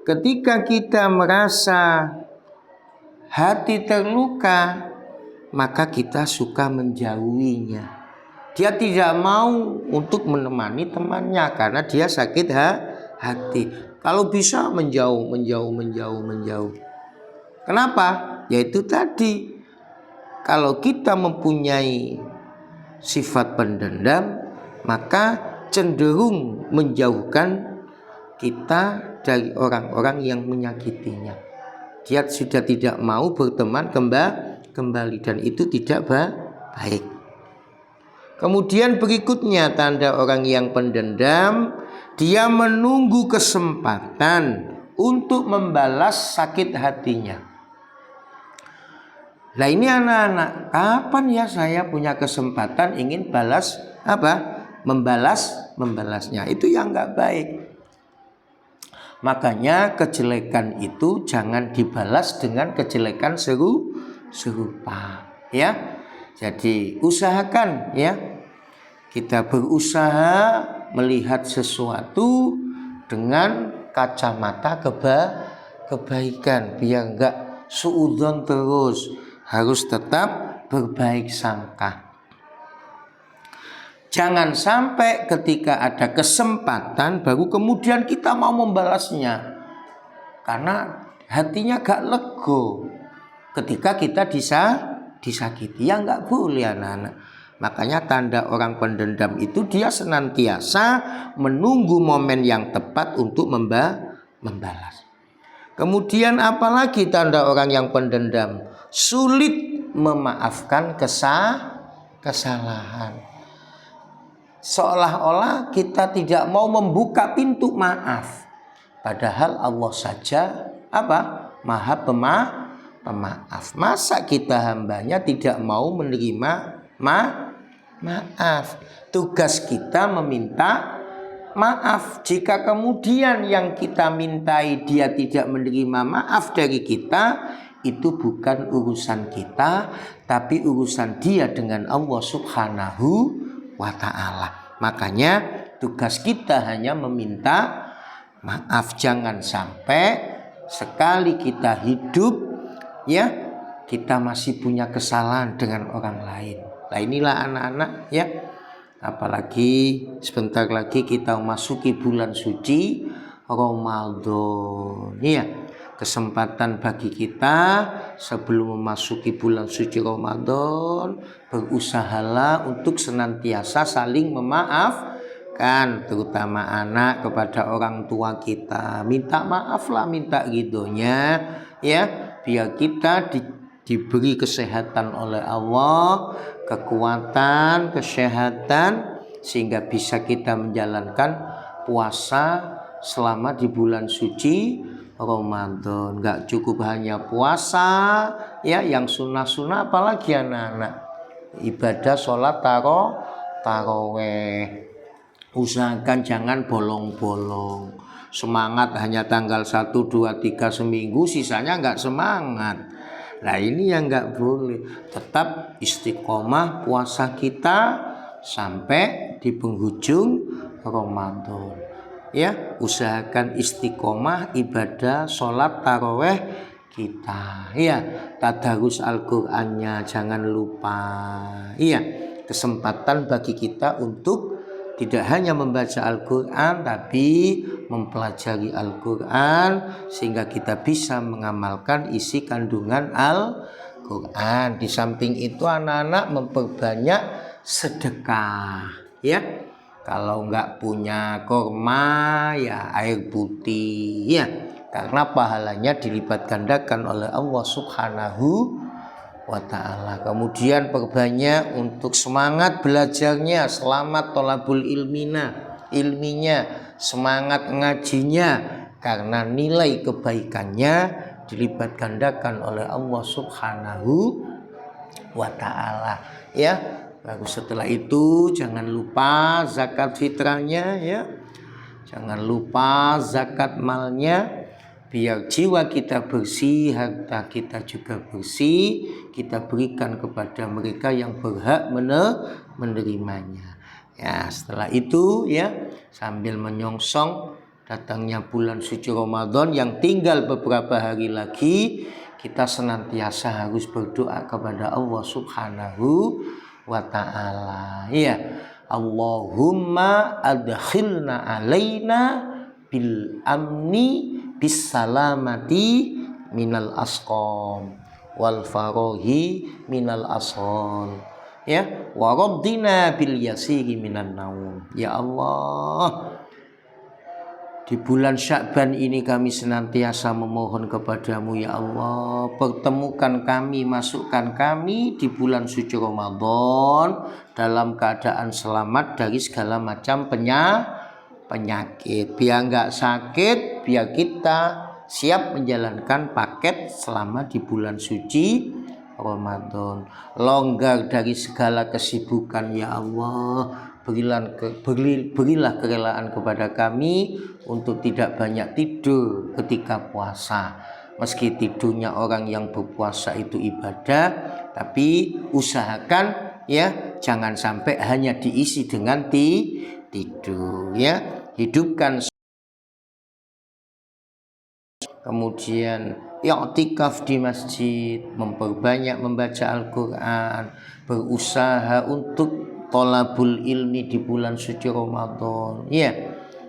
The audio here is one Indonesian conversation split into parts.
ketika kita merasa hati terluka, maka kita suka menjauhinya. Dia tidak mau untuk menemani temannya karena dia sakit hati. Kalau bisa menjauh. Kenapa? Yaitu tadi, kalau kita mempunyai sifat pendendam, maka cenderung menjauhkan kita dari orang-orang yang menyakitinya. Dia sudah tidak mau berteman kembali, dan itu tidak baik. Kemudian berikutnya tanda orang yang pendendam, dia menunggu kesempatan untuk membalas sakit hatinya. Nah ini anak-anak, kapan ya saya punya kesempatan ingin balas membalasnya? Itu yang nggak baik. Makanya kejelekan itu jangan dibalas dengan kejelekan serupa, ya. Jadi usahakan, ya, kita berusaha melihat sesuatu dengan kacamata kebaikan, biar enggak suudzon terus, harus tetap berbaik sangka. Jangan sampai ketika ada kesempatan baru kemudian kita mau membalasnya, karena hatinya gak lego ketika kita disakiti. Ya gak boleh anak-anak. Makanya tanda orang pendendam itu dia senantiasa menunggu momen yang tepat untuk membalas. Kemudian apalagi tanda orang yang pendendam? Sulit memaafkan kesalahan. Seolah-olah kita tidak mau membuka pintu maaf, padahal Allah saja Maha pemaaf. Masa kita hambanya tidak mau menerima maaf? Tugas kita meminta maaf. Jika kemudian yang kita mintai dia tidak menerima maaf dari kita, itu bukan urusan kita, tapi urusan dia dengan Allah Subhanahu wa ta'ala. Makanya tugas kita hanya meminta maaf. Jangan sampai sekali kita hidup, ya, kita masih punya kesalahan dengan orang lain. Nah inilah anak-anak, ya, apalagi sebentar lagi kita memasuki bulan suci Ramadan, ya. Kesempatan bagi kita sebelum memasuki bulan suci Ramadan, berusahalah untuk senantiasa saling memaafkan, terutama anak kepada orang tua kita. Minta maaflah, minta ridhonya, ya, biar kita diberi kesehatan oleh Allah, kekuatan, kesehatan, sehingga bisa kita menjalankan puasa selama di bulan suci Ramadan. Gak cukup hanya puasa, ya, yang sunnah-sunnah, apalagi anak-anak ibadah sholat taraweh. Usahakan jangan bolong-bolong. Semangat hanya tanggal 1, 2, 3 seminggu, sisanya gak semangat. Nah ini yang gak boleh. Tetap istiqomah puasa kita sampai di penghujung Ramadan, ya. Usahakan istiqomah ibadah sholat taraweh kita, ya. Tadarus Al-Qur'annya jangan lupa, iya. Kesempatan bagi kita untuk tidak hanya membaca Al-Quran, tapi mempelajari Al-Quran sehingga kita bisa mengamalkan isi kandungan Al-Quran. Di samping itu anak-anak memperbanyak sedekah, ya. Kalau nggak punya kurma, ya air putih, ya. Karena pahalanya dilipat gandakan oleh Allah Subhanahu wa ta'ala. Kemudian perbanyak untuk semangat belajarnya, selamat tolabul ilminya, semangat ngajinya, karena nilai kebaikannya dilipat gandakan oleh Allah Subhanahu wa ta'ala, ya. Lalu setelah itu jangan lupa zakat fitrahnya, ya. Jangan lupa zakat malnya, biar jiwa kita bersih, harta kita juga bersih, kita berikan kepada mereka yang berhak menerimanya. Ya, setelah itu, ya, sambil menyongsong datangnya bulan suci Ramadan yang tinggal beberapa hari lagi, kita senantiasa harus berdoa kepada Allah Subhanahu wa ta'ala. Ya, Allahumma adkhilna alaina bil amni bis salamati minal asqam wal farohi minal asol, ya, wa raddina bil yasiri minan naum. Ya Allah, di bulan Sya'ban ini kami senantiasa memohon kepadamu, ya Allah, pertemukan kami, masukkan kami di bulan suci Ramadan dalam keadaan selamat dari segala macam penyakit. Biar nggak sakit, biar kita siap menjalankan paket selama di bulan suci Ramadan. Longgar dari segala kesibukan, ya Allah. Berilah kerelaan kepada kami untuk tidak banyak tidur ketika puasa. Meski tidurnya orang yang berpuasa itu ibadah, tapi usahakan ya jangan sampai hanya diisi dengan tidur, ya. Hidupkan, kemudian i'tikaf di masjid, memperbanyak membaca Al-Quran, berusaha untuk thalabul ilmi di bulan suci Ramadan, ya.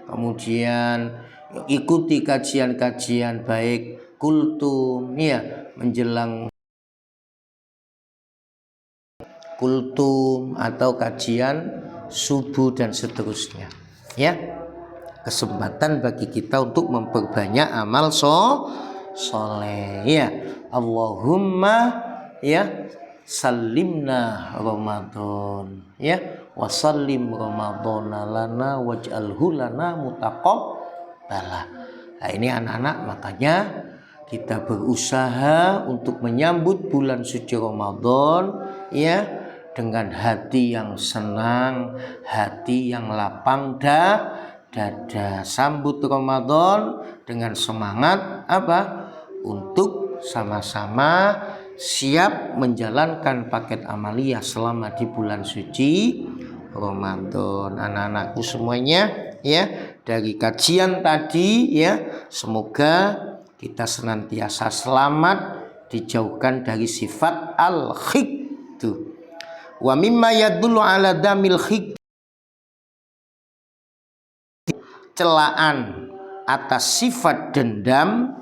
Kemudian ikuti kajian-kajian baik kultum, ya, menjelang kultum atau kajian subuh dan seterusnya, ya. Kesempatan bagi kita untuk memperbanyak amal soleh, ya. Allahumma, ya, salimna Ramadan, ya, wasallim Ramadana lana waj'alhu lana mutaqabbala. Nah, ini anak-anak, makanya kita berusaha untuk menyambut bulan suci Ramadan, ya, dengan hati yang senang, hati yang lapang dada. Sambut Ramadan dengan semangat apa? Untuk sama-sama siap menjalankan paket amaliyah selama di bulan suci Ramadan. Anak-anakku semuanya, ya, dari kajian tadi, ya, semoga kita senantiasa selamat, dijauhkan dari sifat al-khiqtu. Wa mimma yadullu ala damil khiqtu, celaan atas sifat dendam,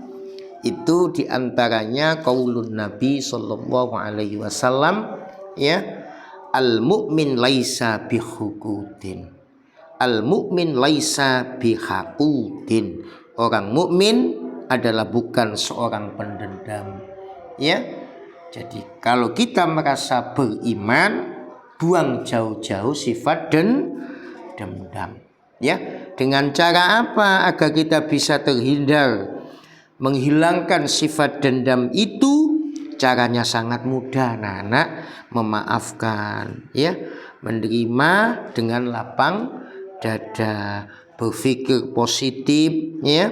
itu diantaranya qaulun Nabi sallallahu alaihi wasallam, ya, al mu'min laisa bihukudin, al mu'min laisa bihakudin, orang mukmin adalah bukan seorang pendendam, ya. Jadi kalau kita merasa beriman, buang jauh-jauh sifat dendam, ya. Dengan cara apa agar kita bisa terhindar menghilangkan sifat dendam itu? Caranya sangat mudah, anak-anak. Memaafkan, ya, menerima dengan lapang dada, berpikir positif, ya,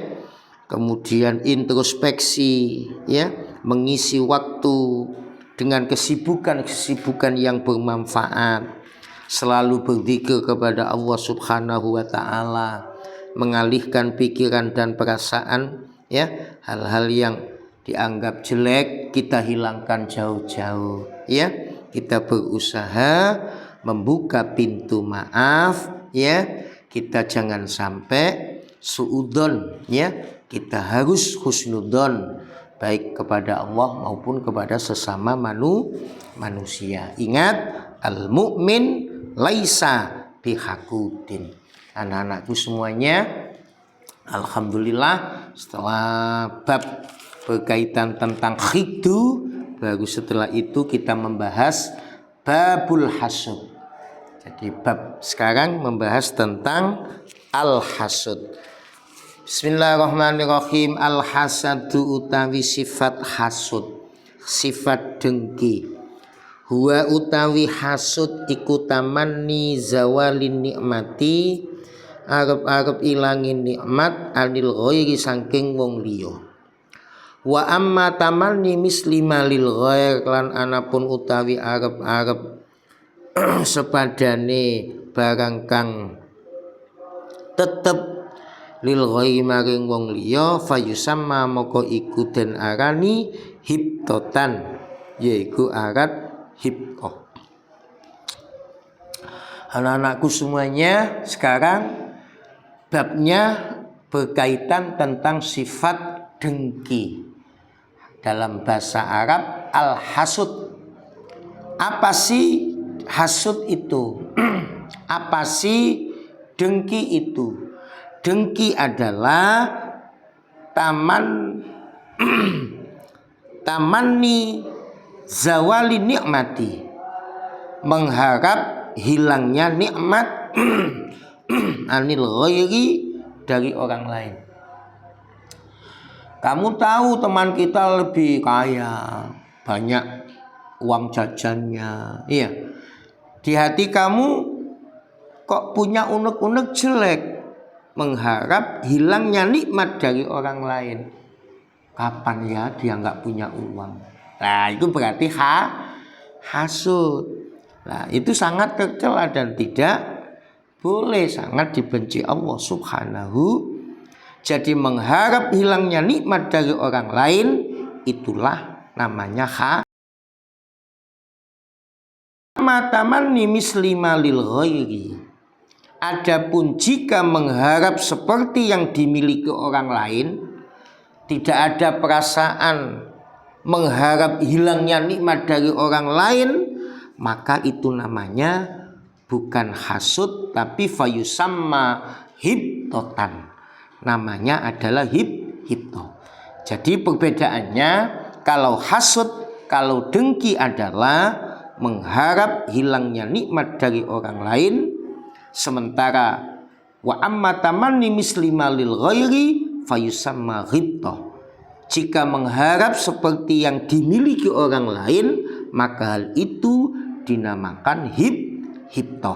kemudian introspeksi, ya, mengisi waktu dengan kesibukan-kesibukan yang bermanfaat, selalu berzikir kepada Allah Subhanahu wa ta'ala, mengalihkan pikiran dan perasaan, ya, hal-hal yang dianggap jelek kita hilangkan jauh-jauh, ya. Kita berusaha membuka pintu maaf, ya. Kita jangan sampai suudzon, ya. Kita harus husnudzon baik kepada Allah maupun kepada sesama manusia. Ingat, al-mu'min laisa bihakudin. Anak-anakku semuanya, alhamdulillah, setelah bab berkaitan tentang khiqtu, baru setelah itu kita membahas babul hasud. Jadi bab sekarang membahas tentang al-hasud. Bismillahirrahmanirrahim. Al-hasadu utawi sifat hasud, sifat dengki. Huwa utawi hasud iku tamanni zawalin nikmati, arep-arep ilangin nikmat anil ghairi saking wong liya. Wa amma tamanni mislima lil ghair, lan anapun utawi arep-arep sepadane barang kang tetep lil ghairi maring wong liya fayusamma moko iku den arani hibtotan, yaiku arat hibtoh. Anak-anakku semuanya, sekarang babnya berkaitan tentang sifat dengki. Dalam bahasa Arab al-hasud. Apa sih hasud itu? Apa sih dengki itu? Dengki adalah tamanni zawali nikmati, mengharap hilangnya nikmat anil ghairi, dari orang lain. Kamu tahu teman kita lebih kaya, banyak uang jajannya, iya. Di hati kamu kok punya unek-unek jelek, mengharap hilangnya nikmat dari orang lain. Kapan ya dia nggak punya uang? Nah, itu berarti hasud. Nah, itu sangat tercela dan tidak boleh, sangat dibenci Allah Subhanahu. Jadi mengharap hilangnya nikmat dari orang lain, itulah namanya matamanni mislima lil ghairi. Adapun jika mengharap seperti yang dimiliki orang lain, tidak ada perasaan mengharap hilangnya nikmat dari orang lain, maka itu namanya bukan hasud, tapi fayusamma hibtotan. Namanya adalah hibto. Jadi perbedaannya, kalau hasud, kalau dengki adalah mengharap hilangnya nikmat dari orang lain, sementara wa amma tamanni mislima lil ghairi fayusamma hibto. Jika mengharap seperti yang dimiliki orang lain, maka hal itu dinamakan hibto.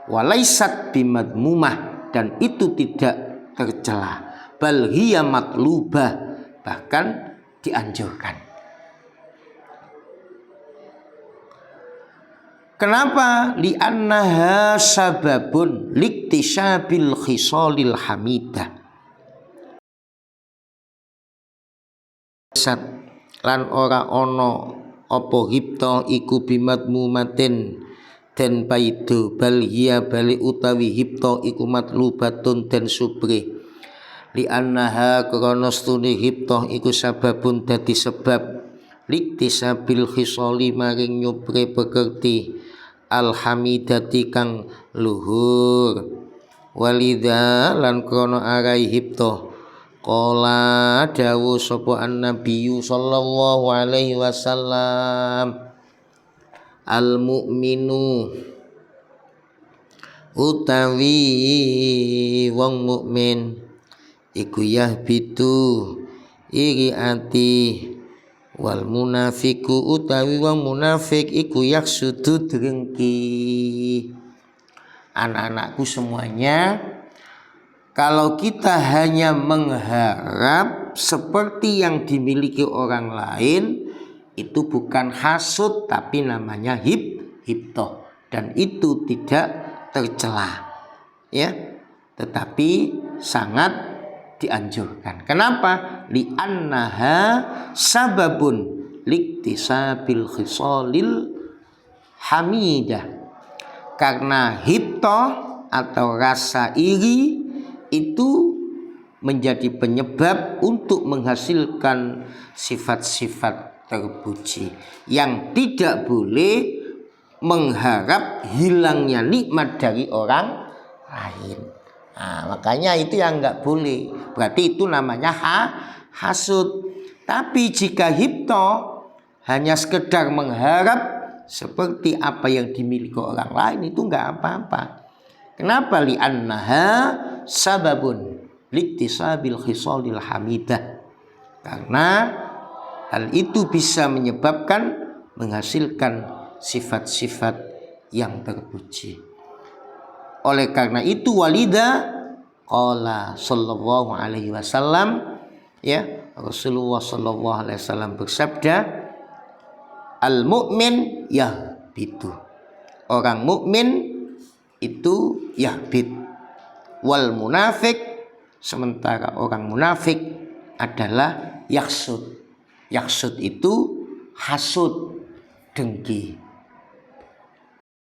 Walaisat bimadmumah, dan itu tidak tercela, bal hiya matlubah, bahkan dianjurkan. Kenapa? Li'annaha sababun liktisabil khisalil hamidah. Lan ora ono apa hibto iku bimadmumatin den paido, bal hiya bali utawi hibto iku matlubatun den subre. Li annaha krana stune hibto iku sababun dadi sebab liktisabil khisali maring nyupre pekerti alhamidati kang luhur. Walidha lan krana arai hibto qala dawu sapa an-nabiyyu sallallahu alaihi wasallam, al mukminu utawi wong mukmin iku yahbitu iri ati, wal munafiku utawi wong munafik iku yaksudu dengki. Anak-anakku semuanya, kalau kita hanya mengharap seperti yang dimiliki orang lain, itu bukan hasud, tapi namanya hibtoh, dan itu tidak tercela, ya, tetapi sangat dianjurkan. Kenapa? Li'annaha sababun liktisabil khisalil hamidah. Karena hibtoh atau rasa iri itu menjadi penyebab untuk menghasilkan sifat-sifat terpuji, yang tidak boleh mengharap hilangnya nikmat dari orang lain. Nah, makanya itu yang nggak boleh. Berarti itu namanya hasud. Tapi jika hibto hanya sekedar mengharap seperti apa yang dimiliki orang lain, itu nggak apa-apa. Kenapa? Li'annaha sababun liktisabil khisalil hamidah. Karena hal itu bisa menyebabkan menghasilkan sifat-sifat yang terpuji. Oleh karena itu walida qala sallallahu alaihi wasallam, ya, Rasulullah sallallahu alaihi wasallam bersabda, al mukmin yahbitu. Orang mukmin itu yahbit, wal munafik Sementara orang munafik adalah yaksud. Yaksud itu hasud, dengki.